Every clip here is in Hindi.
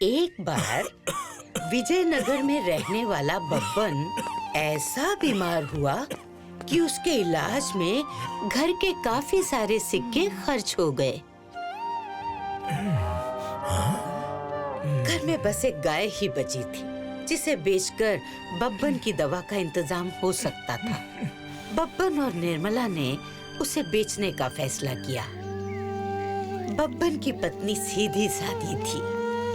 एक बार विजयनगर में रहने वाला बब्बन ऐसा बीमार हुआ कि उसके इलाज में घर के काफी सारे सिक्के खर्च हो गए। घर में बस एक गाय ही बची थी जिसे बेचकर बब्बन की दवा का इंतजाम हो सकता था। बब्बन और निर्मला ने उसे बेचने का फैसला किया। बब्बन की पत्नी सीधी सादी थी।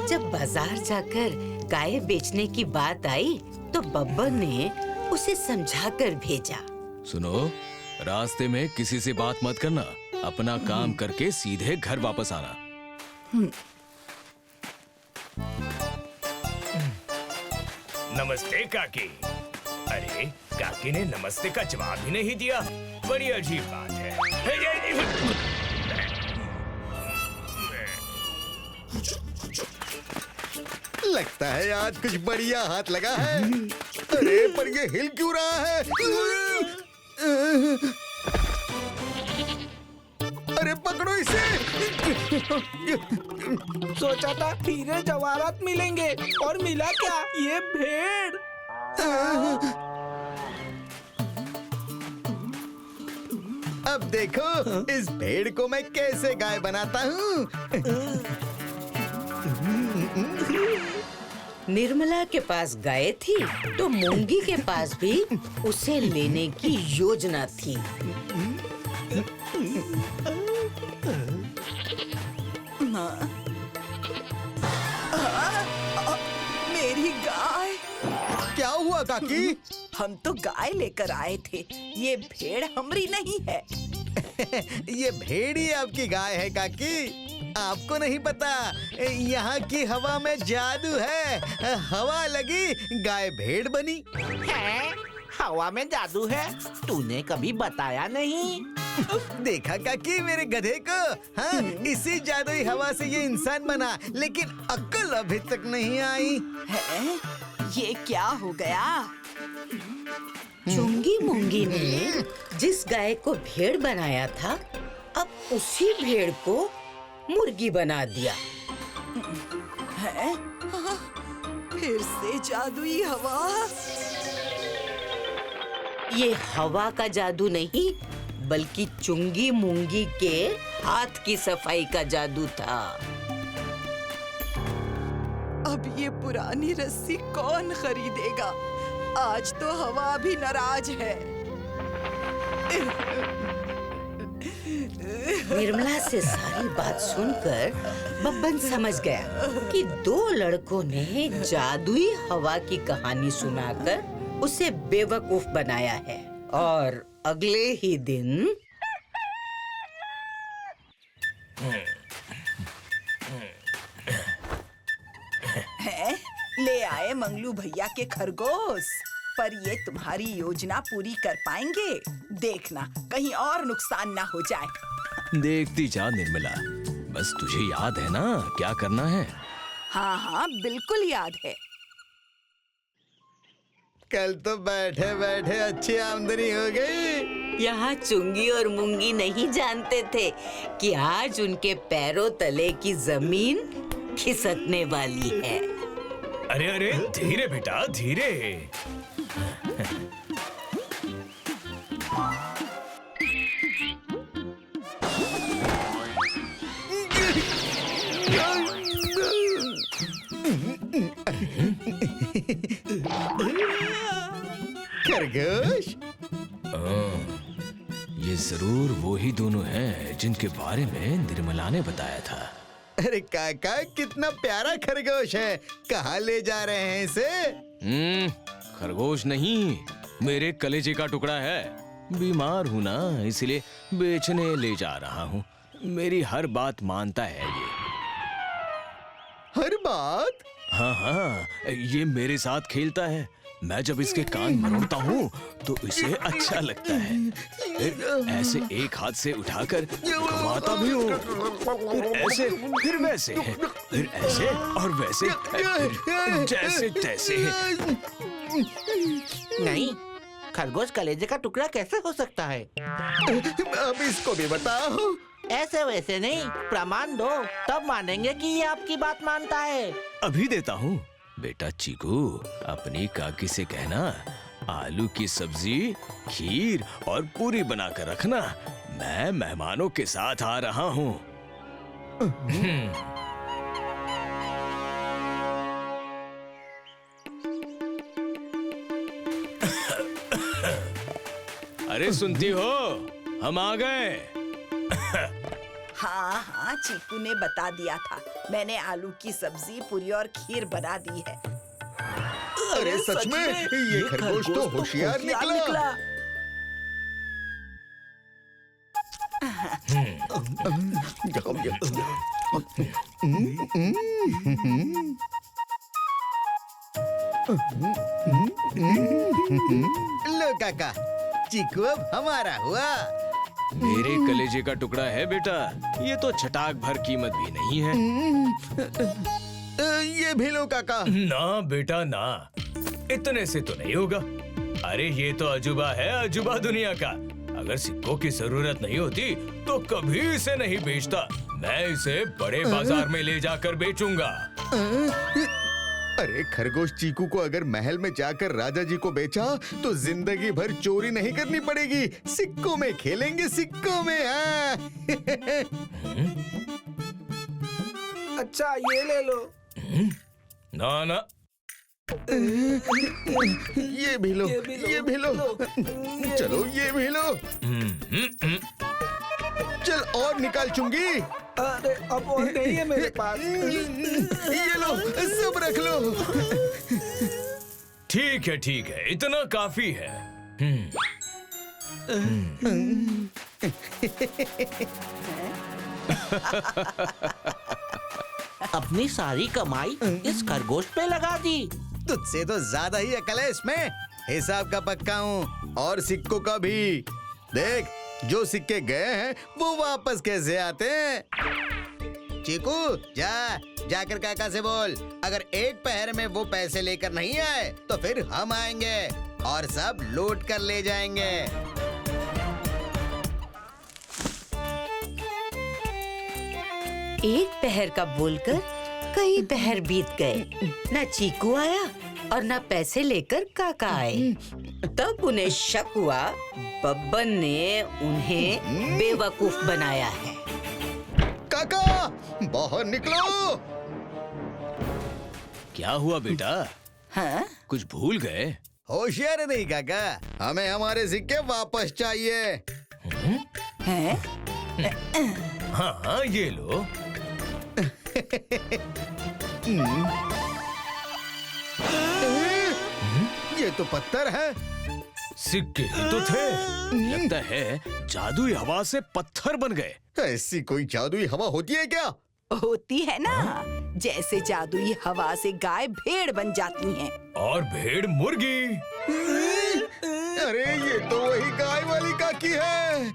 जब बाजार जाकर गाय बेचने की बात आई तो बब्बन ने उसे समझाकर भेजा। सुनो, रास्ते में किसी से बात मत करना, अपना काम करके सीधे घर वापस आना। नमस्ते काकी। अरे काकी ने नमस्ते का जवाब ही नहीं दिया, बड़ी अजीब बात है। लगता है आज कुछ बढ़िया हाथ लगा है। अरे पर ये हिल क्यों रहा है? अरे पकड़ो इसे। सोचा था हीरे जवाहरात मिलेंगे और मिला क्या? ये भेड़। अब देखो इस भेड़ को मैं कैसे गाय बनाता हूँ। निर्मला के पास गाय थी तो मूंगी के पास भी उसे लेने की योजना थी। मेरी गाय। क्या हुआ काकी? हम तो गाय लेकर आए थे, ये भेड़ हमारी नहीं है। ये भेड़ ही आपकी गाय है काकी। आपको नहीं पता, यहाँ की हवा में जादू है। हवा लगी गाय भेड़ बनी। है? हवा में जादू है? तूने कभी बताया नहीं। देखा काकी मेरे गधे को? हाँ, इसी जादुई हवा से ये इंसान बना, लेकिन अक्ल अभी तक नहीं आई है? ये क्या हो गया? चुंगी मुंगी ने जिस गाय को भेड़ बनाया था, अब उसी भेड़ को मुर्गी बना दिया। है? फिर से जादुई हवा। ये हवा का जादू नहीं, बल्कि चुंगी मुंगी के हाथ की सफाई का जादू था। अब ये पुरानी रस्सी कौन खरीदेगा? आज तो हवा भी नाराज है। निर्मला से सारी बात सुनकर बब्बन समझ गया कि दो लड़कों ने जादुई हवा की कहानी सुनाकर उसे बेवकूफ बनाया है। और अगले ही दिन है? ले आए मंगलू भैया के खरगोश। पर ये तुम्हारी योजना पूरी कर पाएंगे? देखना कहीं और नुकसान ना हो जाए। देखती जा निर्मला, बस तुझे याद है ना क्या करना है? हाँ हाँ बिल्कुल याद है। कल तो बैठे बैठे अच्छी आमदनी हो गई। यहाँ चुंगी और मुंगी नहीं जानते थे कि आज उनके पैरों तले की जमीन खिसकने वाली है। अरे अरे धीरे बेटा धीरे। खरगोश, ये जरूर वो ही दोनों हैं जिनके बारे में निर्मला ने बताया था। अरे काका कितना प्यारा खरगोश है। कहाँ ले जा रहे हैं इसे? खरगोश नहीं, मेरे कलेजे का टुकड़ा है। बीमार हूँ ना, इसलिए बेचने ले जा रहा हूँ। मेरी हर बात मानता है ये। हर बात? हाँ हाँ, ये मेरे साथ खेलता है। मैं जब इसके कान मरोड़ता हूँ तो इसे अच्छा लगता है। फिर ऐसे एक हाथ से उठाकर घुमाता भी हूँ, फिर ऐसे, फिर वैसे, फिर ऐसे और वैसे, फिर जैसे तैसे। नहीं, खरगोश कलेजे का टुकड़ा कैसे हो सकता है? अब इसको भी बताओ। ऐसे वैसे नहीं, प्रमाण दो तब मानेंगे कि ये आपकी बात मानता है। अभी देता हूँ। बेटा चीकू, अपनी काकी से कहना आलू की सब्जी, खीर और पूरी बनाकर रखना। मैं मेहमानों के साथ आ रहा हूँ। अरे सुनती हो, हम आ गए। हाँ हाँ, चीकू ने बता दिया था। मैंने आलू की सब्जी, पूरी और खीर बना दी है। अरे सच में ये खरगोश तो होशियार निकला। लो काका, चीकू अब हमारा हुआ। मेरे कलेजे का टुकड़ा है बेटा, ये तो छटाक भर कीमत भी नहीं है। ये भी लो काका। ना बेटा ना, इतने से तो नहीं होगा। अरे ये तो अजूबा है, अजूबा दुनिया का। अगर सिक्कों की जरूरत नहीं होती तो कभी इसे नहीं बेचता। मैं इसे बड़े बाजार में ले जाकर बेचूंगा। अरे खरगोश चीकू को अगर महल में जाकर राजा जी को बेचा तो जिंदगी भर चोरी नहीं करनी पड़ेगी। सिक्कों में खेलेंगे, सिक्कों में। हाँ। अच्छा ये ले लो। ना ना, ये भी लो, ये भी लो। चलो ये भी लो। चल और निकाल चुंगी। अरे अब और नहीं है मेरे पास। ये लो, सब रख लो। ठीक है, इतना काफी है। अपनी सारी कमाई इस खरगोश पे लगा दी। तुझसे तो ज्यादा ही अकल है इसमें। हिसाब का पक्का हूँ और सिक्कों का भी। देख, जो सिक्के गए हैं वो वापस कैसे आते हैं। चीकू, जाकर काका से बोल, अगर एक पहर में वो पैसे लेकर नहीं आए तो फिर हम आएंगे और सब लूट कर ले जाएंगे। एक पहर का बोलकर कई पहर बीत गए। न चीकू आया और न पैसे लेकर काका आए। तब उन्हें शक हुआ बब्बन ने उन्हें बेवकूफ बनाया है। काका, बाहर निकलो। क्या हुआ बेटा? हाँ? कुछ भूल गए? होशियार नहीं काका, हमें हमारे सिक्के वापस चाहिए। हैं? हाँ, ये लो। ये तो पत्थर है। सिक्के ही तो थे। लगता है जादुई हवा से पत्थर बन गए। ऐसी कोई जादुई हवा होती है क्या? होती है ना, जैसे जादुई हवा से गाय भेड़ बन जाती हैं। और भेड़ मुर्गी। अरे ये तो वही गाय वाली काकी है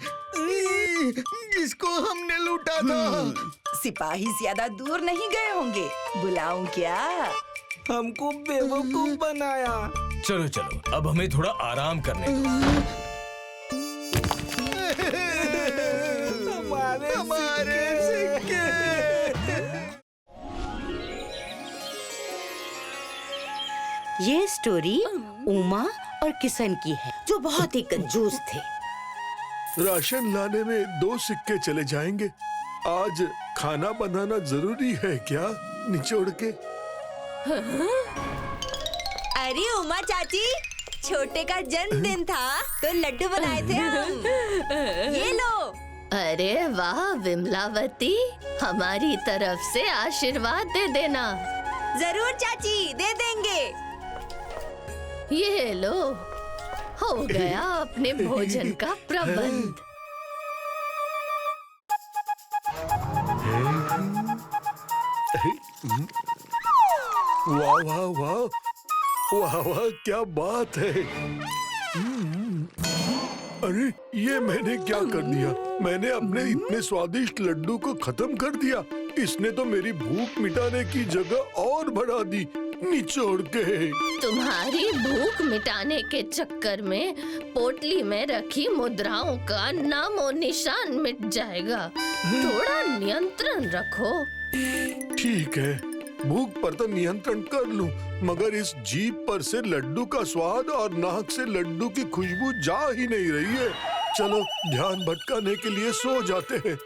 जिसको हमने लूटा था। सिपाही ज्यादा दूर नहीं गए होंगे, बुलाऊं क्या? हमको बेवकूफ बनाया। चलो चलो, अब हमें थोड़ा आराम करने दो। हमारे सिक्के। ये स्टोरी उमा और किशन की है, जो बहुत ही कंजूस थे। राशन लाने में 2 सिक्के चले जाएंगे। आज खाना बनाना जरूरी है क्या? निचोड़ के। अरे उमा चाची, छोटे का जन्मदिन था तो लड्डू बनाए थे हम। ये लो। अरे वाह विमलावती, हमारी तरफ से आशीर्वाद दे देना। जरूर चाची, दे देंगे। ये लो, हो गया अपने भोजन का प्रबंध। वाह वाह वाह, वाह वाह, क्या बात है। अरे ये मैंने क्या कर दिया? मैंने अपने इतने स्वादिष्ट लड्डू को खत्म कर दिया। इसने तो मेरी भूख मिटाने की जगह और बढ़ा दी। निचोड़ के। तुम्हारी भूख मिटाने के चक्कर में पोटली में रखी मुद्राओं का नामो निशान मिट जाएगा। थोड़ा नियंत्रण रखो। ठीक है, भूख पर तो नियंत्रण कर लूं, मगर इस जीभ पर से लड्डू का स्वाद और नाक से लड्डू की खुशबू जा ही नहीं रही है। चलो ध्यान भटकाने के लिए सो जाते हैं।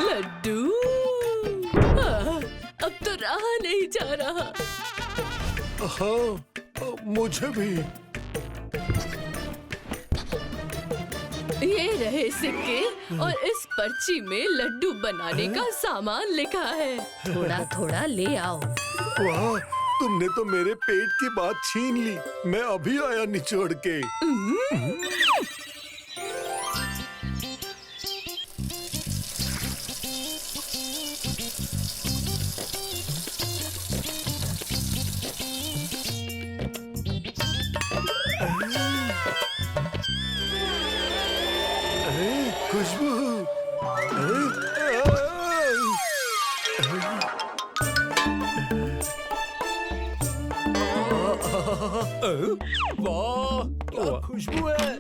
लड्डू अब तो रहा नहीं जा रहा। हाँ, मुझे भी। ये रहे सिक्के और इस पर्ची में लड्डू बनाने का सामान लिखा है। थोड़ा थोड़ा ले आओ। वाह, तुमने तो मेरे पेट की बात छीन ली। मैं अभी आया निचोड़ के। खुशबू। वाह, क्या खुशबू है।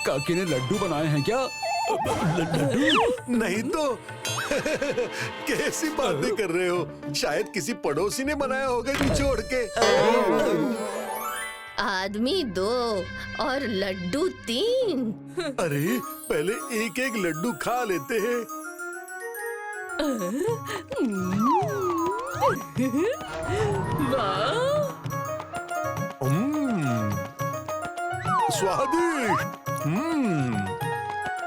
काकी ने लड्डू बनाए हैं क्या? लड्डू नहीं तो। कैसी बातें कर रहे हो? शायद किसी पड़ोसी ने बनाया होगा निचोड़ के। आदमी 2 और लड्डू 3। अरे पहले एक एक लड्डू खा लेते हैं। वाह, स्वादिष्ट।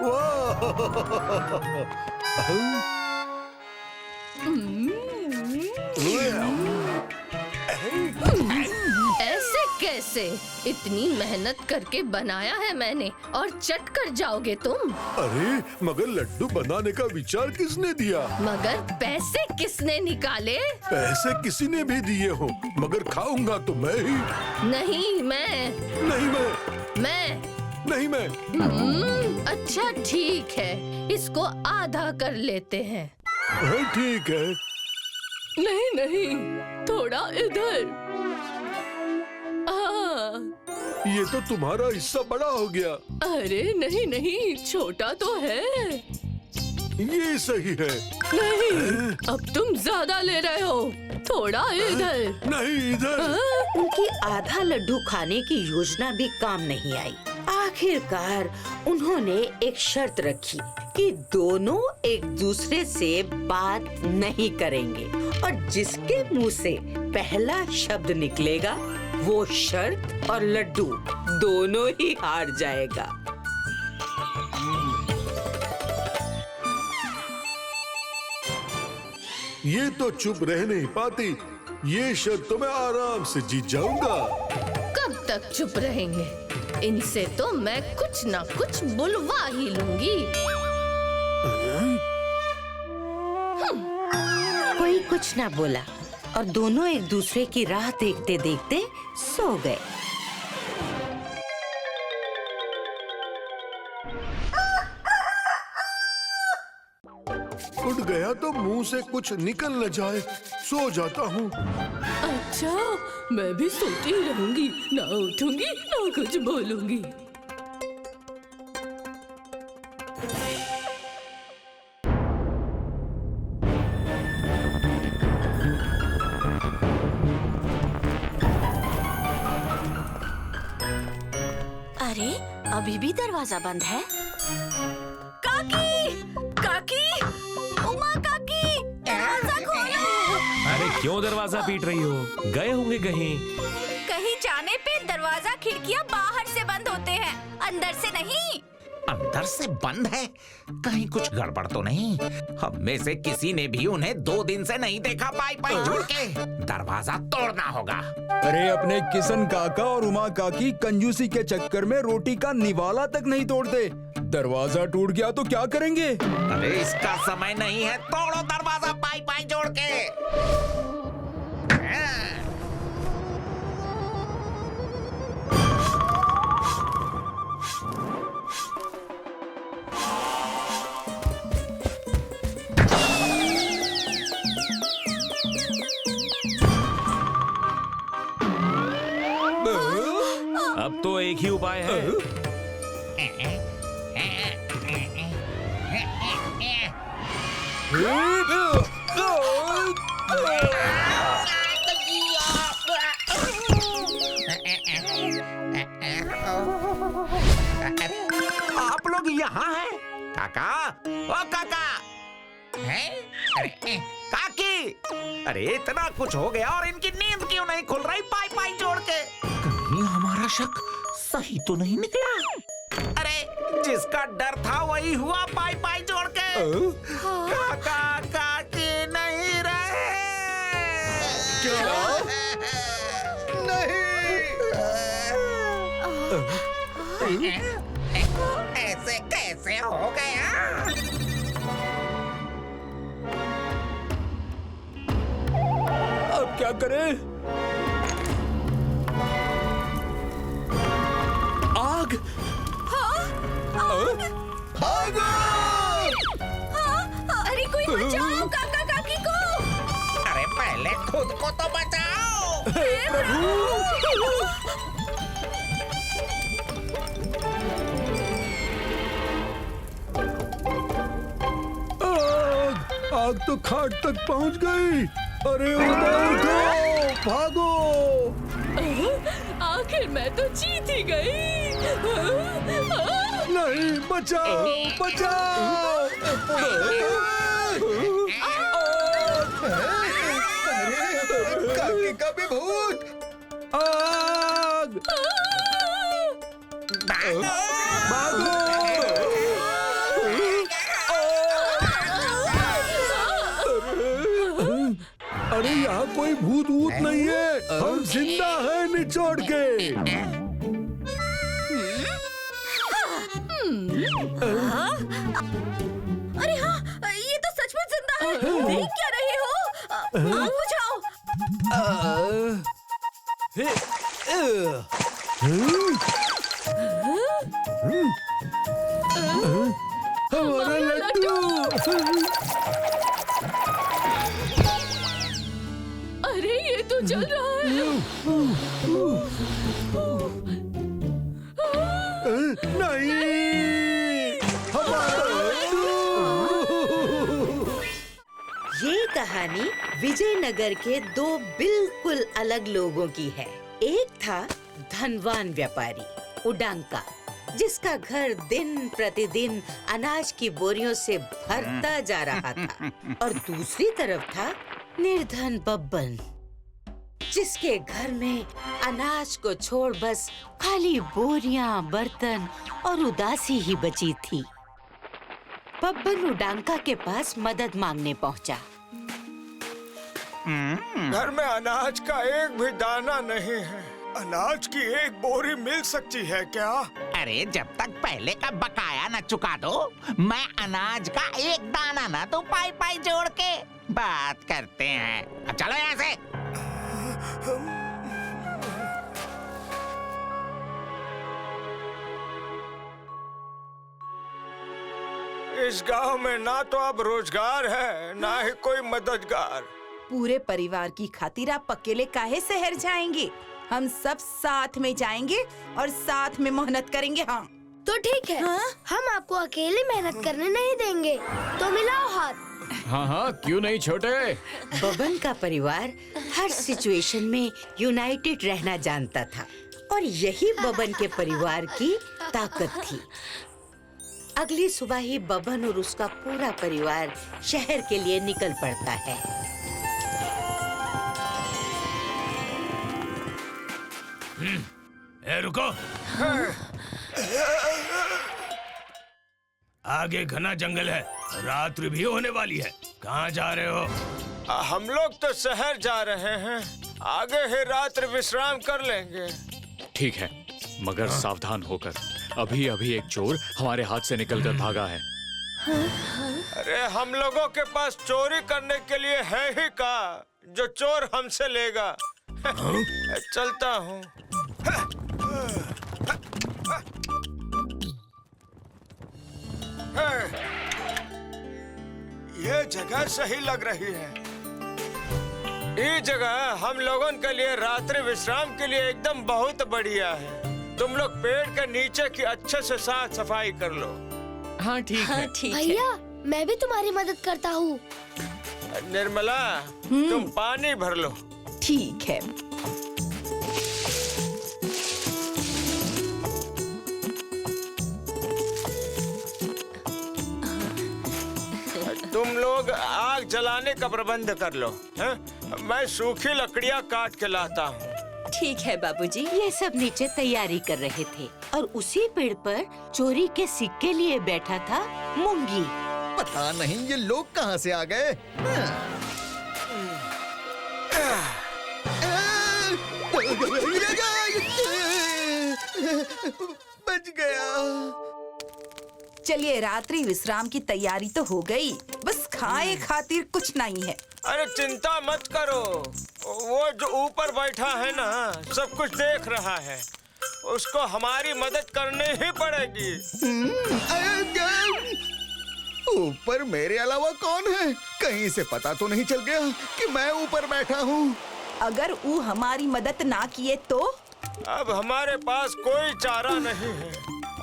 वाह। ऐसे कैसे? इतनी मेहनत करके बनाया है मैंने और चट कर जाओगे तुम? अरे मगर लड्डू बनाने का विचार किसने दिया? मगर पैसे किसने निकाले? पैसे किसी ने भी दिए हो, मगर खाऊंगा तो मैं ही। नहीं मैं। नहीं मैं। नहीं मैं। अच्छा ठीक है, इसको आधा कर लेते हैं। ठीक है। नहीं नहीं, थोड़ा इधर। ये तो तुम्हारा हिस्सा बड़ा हो गया। अरे नहीं नहीं, छोटा तो है। ये सही है। नहीं, अब तुम ज्यादा ले रहे हो। थोड़ा इधर। नहीं इधर। उनकी आधा लड्डू खाने की योजना भी काम नहीं आई। आखिरकार उन्होंने एक शर्त रखी कि दोनों एक दूसरे से बात नहीं करेंगे और जिसके मुंह से पहला शब्द निकलेगा वो शर्त और लड्डू दोनों ही हार जाएगा। ये तो चुप रह नहीं पाती। ये शर्त तो मैं आराम से जीत जाऊंगा। कब तक चुप रहेंगे? इनसे तो मैं कुछ ना कुछ बुलवा ही लूंगी। कोई कुछ ना बोला और दोनों एक दूसरे की राह देखते देखते सो गए। उठ गया तो मुंह से कुछ निकल न जाए। सो जाता हूँ। अच्छा, मैं भी सोती रहूंगी, ना उठूंगी ना कुछ बोलूंगी। अरे अभी भी दरवाजा बंद है। काकी, काकी, उमा काकी, दरवाजा खोलो। अरे क्यों दरवाजा पीट रही हो? गए होंगे कहीं। कहीं जाने पे दरवाजा खिड़कियाँ बाहर से बंद होते हैं, अंदर से नहीं। अंदर से बंद है? कहीं कुछ गड़बड़ तो नहीं? हम में से किसी ने भी उन्हें 2 दिन से नहीं देखा पाई छोड़ के। दरवाजा तोड़ना होगा। अरे अपने किशन काका और उमा काकी कंजूसी के चक्कर में रोटी का निवाला तक नहीं तोड़ते। दरवाजा टूट गया तो क्या करेंगे? अरे इसका समय नहीं है, तोड़ो दरवाजा पाई जोड़ के। आप लोग यहाँ हैं? काका, ओ काका, हैं? अरे काकी, अरे इतना कुछ हो गया और इनकी नींद क्यों नहीं खुल रही पाई पाई जोड़ के? कहीं हमारा शक सही तो नहीं निकला? अरे जिसका डर था वही हुआ पाई पाई जोड़ के। काका काकी नहीं रहे। क्या? नहीं। ऐसे कैसे हो गया? अब क्या करें? आग! भागो! अरे कोई बचाओ काका काकी को। अरे पहले खुद को तो बचाओ। आग तो खाट तक पहुंच गई। अरे उठो, भागो। आखिर मैं तो जीत ही गई। नहीं, बचाओ, बचाओ। काकी का भी भूत। आग! भागो! अरे यहाँ कोई भूत वूत नहीं है, हम जिंदा हैं निचोड़ के। अरे हाँ, ये तो सचमुच जिंदा है। देख क्या रहे हो? आग बुझाओ। हमारा लड्डू। अरे ये तो जल रहा है। नहीं, हमारा लड्डू। ये कहानी विजयनगर के दो बिल्कुल अलग लोगों की है। एक था धनवान व्यापारी उडांका, जिसका घर दिन प्रतिदिन अनाज की बोरियों से भरता जा रहा था, और दूसरी तरफ था निर्धन बब्बन, जिसके घर में अनाज को छोड़ बस खाली बोरियां, बर्तन और उदासी ही बची थी। बब्बन उडांका के पास मदद मांगने पहुंचा। घर में अनाज का एक भी दाना नहीं है। अनाज की एक बोरी मिल सकती है क्या? अरे जब तक पहले का बकाया न चुका दो, मैं अनाज का एक दाना ना तो पाई पाई जोड़ के बात करते हैं। अब चलो यहाँ से। इस गांव में ना तो अब रोजगार है, ना ही कोई मददगार। पूरे परिवार की खातिर आप अकेले काहे शहर जाएंगे? हम सब साथ में जाएंगे और साथ में मेहनत करेंगे। हाँ तो ठीक है। हम आपको अकेले मेहनत करने नहीं देंगे, तो मिलाओ हाथ। हाँ हाँ, क्यों नहीं छोटे। बब्बन का परिवार हर सिचुएशन में यूनाइटेड रहना जानता था, और यही बब्बन के परिवार की ताकत थी। अगली सुबह ही बब्बन और उसका पूरा परिवार शहर के लिए निकल पड़ता है। रुको। आगे घना जंगल है, रात्रि भी होने वाली है। कहाँ जा रहे हो? हम लोग तो शहर जा रहे हैं, आगे ही रात्रि विश्राम कर लेंगे। ठीक है, मगर सावधान होकर। अभी अभी एक चोर हमारे हाथ से निकलकर भागा है। अरे हम लोगों के पास चोरी करने के लिए है ही का जो चोर हमसे लेगा। चलता हूँ। ये जगह सही लग रही है। ये जगह हम लोगों के लिए रात्रि विश्राम के लिए एकदम बहुत बढ़िया है। तुम लोग पेड़ के नीचे की अच्छे से साफ सफाई कर लो। हाँ ठीक है। भैया मैं भी तुम्हारी मदद करता हूँ। निर्मला तुम पानी भर लो। ठीक है। तुम लोग आग जलाने का प्रबंध कर लो, हैं? मैं सूखी लकड़ियाँ काट के लाता हूँ। ठीक है बाबूजी। ये सब नीचे तैयारी कर रहे थे और उसी पेड़ पर चोरी के सिक्के लिए बैठा था मूंगी। पता नहीं ये लोग कहाँ से आ गए। बच गया। चलिए रात्रि विश्राम की तैयारी तो हो गई, बस खाए खातिर कुछ नहीं है। अरे चिंता मत करो, वो जो ऊपर बैठा है ना सब कुछ देख रहा है, उसको हमारी मदद करनी ही पड़ेगी। ऊपर मेरे अलावा कौन है? कहीं से पता तो नहीं चल गया कि मैं ऊपर बैठा हूँ। अगर वो हमारी मदद ना किए तो? अब हमारे पास कोई चारा नहीं है।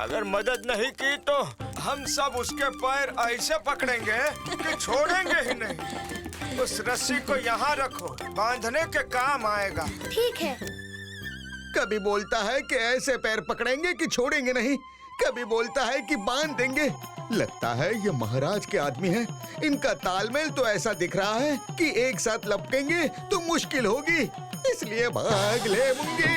अगर मदद नहीं की तो हम सब उसके पैर ऐसे पकड़ेंगे कि छोड़ेंगे ही नहीं। उस रस्सी को यहाँ रखो, बांधने के काम आएगा। ठीक है। कभी बोलता है कि ऐसे पैर पकड़ेंगे कि छोड़ेंगे नहीं, कभी बोलता है कि बांध देंगे। लगता है ये महाराज के आदमी हैं। इनका तालमेल तो ऐसा दिख रहा है कि एक साथ लपकेंगे तो मुश्किल होगी, इसलिए भाग ले मुंगी।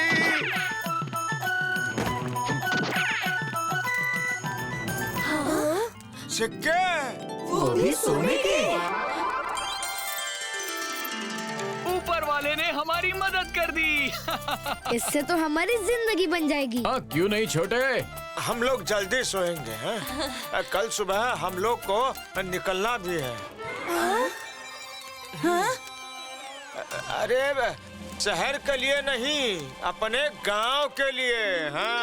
सिक्के, वो भी सोने के। ऊपर वाले ने हमारी मदद कर दी। इससे तो हमारी जिंदगी बन जाएगी। हाँ क्यों नहीं छोटे। हम लोग जल्दी सोएंगे हैं? कल सुबह हम लोग को निकलना भी है। हाँ? अरे शहर के लिए नहीं, अपने गांव के लिए। हाँ।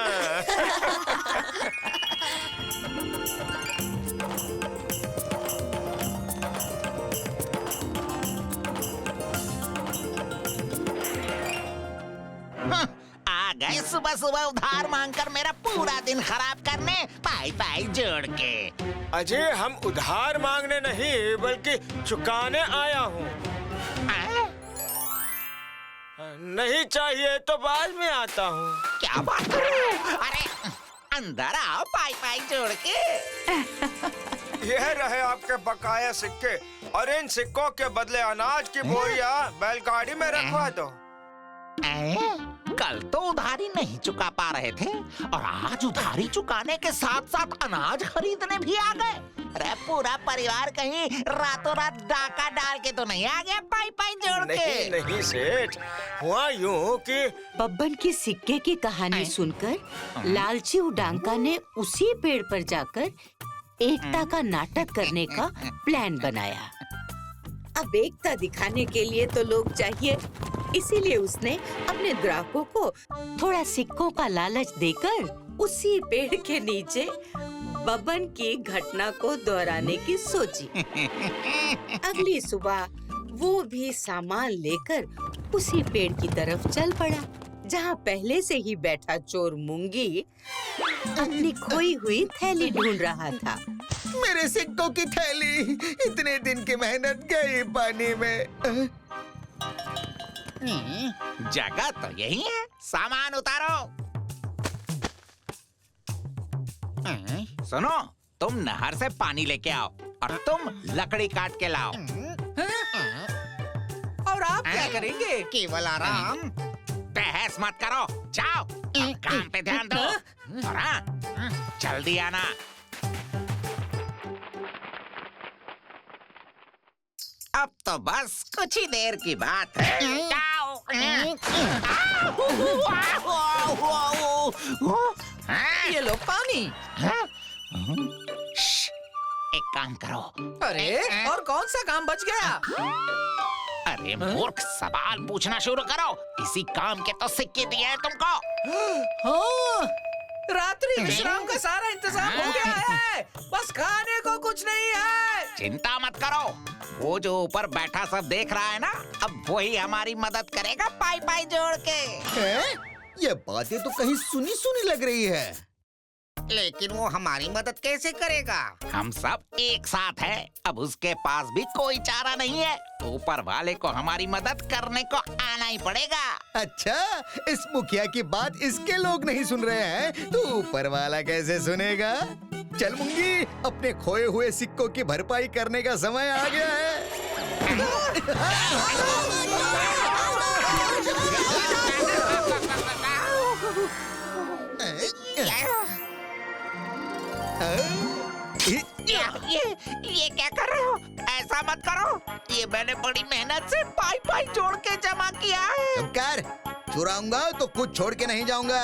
आ गए सुबह सुबह उधार मांगकर मेरा पूरा दिन खराब करने, पाई पाई जोड़ के। अजय हम उधार मांगने नहीं बल्कि चुकाने आया हूँ। नहीं चाहिए तो बाद में आता हूँ। क्या बात कर रहे हो? अरे अंदर आओ पाई पाई जोड़ के। यह रहे आपके बकाया सिक्के और इन सिक्कों के बदले अनाज की बोरियां बैलगाड़ी में रखवा दो। कल तो उधारी नहीं चुका पा रहे थे और आज उधारी चुकाने के साथ साथ अनाज खरीदने भी आ गए। अरे पूरा परिवार कहीं रातों रात डाका डाल के तो नहीं आ गया पाई पाई जोड़ के? नहीं नहीं सेठ, हुआ यूं कि बब्बन की सिक्के की कहानी सुनकर लालची उडांका ने उसी पेड़ पर जाकर एकता का नाटक करने का प्लान बनाया। अब एकता दिखाने के लिए तो लोग चाहिए, इसीलिए उसने अपने ग्राहकों को थोड़ा सिक्कों का लालच देकर उसी पेड़ के नीचे बब्बन की घटना को दोहराने की सोची। अगली सुबह वो भी सामान लेकर उसी पेड़ की तरफ चल पड़ा, जहाँ पहले से ही बैठा चोर मूंगी अपनी खोई हुई थैली ढूंढ रहा था। मेरे सिक्कों की थैली, इतने दिन की मेहनत गई पानी में। जगह तो यही है, सामान उतारो। सुनो, तुम नहर से पानी लेके आओ और तुम लकड़ी काट के लाओ। और आप क्या करेंगे? केवल आराम। बहस मत करो, जाओ काम पे ध्यान दो। और हाँ, जल्दी आना। अब तो बस कुछ ही देर की बात है। जाओ। ये लो पानी। एक काम करो। अरे और कौन सा काम बच गया? अरे मूर्ख, सवाल पूछना शुरू करो। इसी काम के तो सिक्के दिए हैं तुमको। हाँ, रात्रि विश्राम का सारा इंतजाम हो गया है, बस खाने को कुछ नहीं है। चिंता मत करो, वो जो ऊपर बैठा सब देख रहा है ना, अब वही हमारी मदद करेगा पाई पाई जोड़ के। ये बातें तो कहीं सुनी सुनी लग रही है। लेकिन वो हमारी मदद कैसे करेगा? हम सब एक साथ हैं। अब उसके पास भी कोई चारा नहीं है। ऊपर वाले को हमारी मदद करने को आना ही पड़ेगा। अच्छा, इस मुखिया की बात इसके लोग नहीं सुन रहे हैं तो ऊपर वाला कैसे सुनेगा? चल मुंगी, अपने खोए हुए सिक्कों की भरपाई करने का समय आ गया ये क्या कर रहे हो? ऐसा मत करो। ये मैंने बड़ी मेहनत से पाई पाई जोड़ के जमा किया है। चुप कर, चुराऊंगा तो कुछ छोड़ के नहीं जाऊंगा।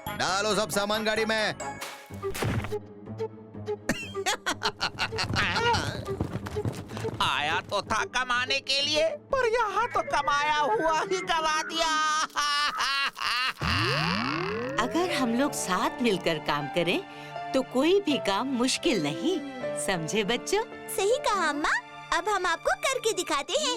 डालो सब सामान गाड़ी में। आया तो था कमाने के लिए, पर यहाँ तो कमाया हुआ ही गवा दिया। अगर हम लोग साथ मिलकर काम करें तो कोई भी काम मुश्किल नहीं, समझे बच्चों? सही कहा अम्मा। अब हम आपको करके दिखाते हैं।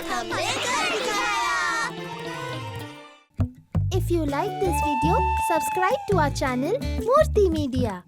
हमने कर दिखाया। If you like this video, subscribe to our channel Murthy Media.